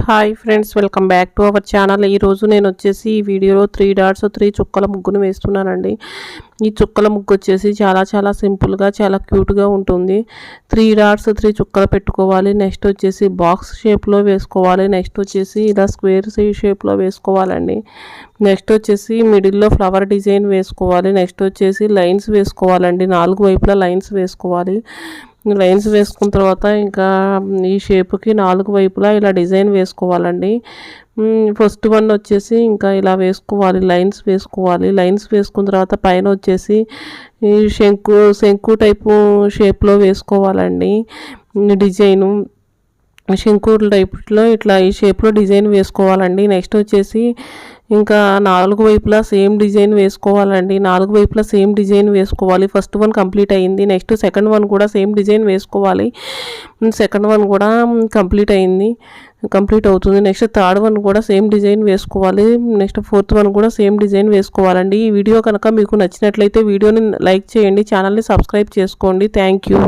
Hi friends, welcome back to our channel. ఈరోజు నేను వచ్చేసి ఈ వీడియోలో 3 డాట్స్ 3 చుక్కల ముగ్గును వేస్తున్నానండి. ఈ చుక్కల ముగ్గు వచ్చేసి చాలా సింపుల్గా చాలా క్యూట్గా ఉంటుంది. 3 డాట్స్ 3 చుక్కలు పెట్టుకోవాలి. నెక్స్ట్ వచ్చేసి బాక్స్ షేప్లో వేసుకోవాలి. నెక్స్ట్ వచ్చేసి ఇలా స్క్వేర్ షేప్లో వేసుకోవాలండి. నెక్స్ట్ వచ్చేసి మిడిల్లో ఫ్లవర్ డిజైన్ వేసుకోవాలి. నెక్స్ట్ వచ్చేసి లైన్స్ వేసుకోవాలండి. 4 వైపులా లైన్స్ వేసుకోవాలి. లైన్స్ వేసుకున్న తర్వాత ఇంకా ఈ షేప్కి 4 వైపులా ఇలా డిజైన్ వేసుకోవాలండి. ఫస్ట్ వన్ వచ్చేసి ఇంకా ఇలా వేసుకోవాలి, లైన్స్ వేసుకోవాలి. లైన్స్ వేసుకున్న తర్వాత పైన వచ్చేసి ఈ శంకు టైపు షేప్లో వేసుకోవాలండి డిజైను. శంకు టైప్లో ఇట్లా ఈ షేప్లో డిజైన్ వేసుకోవాలండి. నెక్స్ట్ వచ్చేసి ఇంకా 4 వైపులా సేమ్ డిజైన్ వేసుకోవాలండి. 4 వైపులా సేమ్ డిజైన్ వేసుకోవాలి. ఫస్ట్ వన్ కంప్లీట్ అయింది. నెక్స్ట్ సెకండ్ వన్ కూడా సేమ్ డిజైన్ వేసుకోవాలి. సెకండ్ వన్ కూడా కంప్లీట్ అవుతుంది. నెక్స్ట్ థర్డ్ వన్ కూడా సేమ్ డిజైన్ వేసుకోవాలి. నెక్స్ట్ ఫోర్త్ వన్ కూడా సేమ్ డిజైన్ వేసుకోవాలండి. ఈ వీడియో కనుక మీకు నచ్చినట్లయితే వీడియోని లైక్ చేయండి, ఛానల్ని సబ్స్క్రైబ్ చేసుకోండి. Thank you.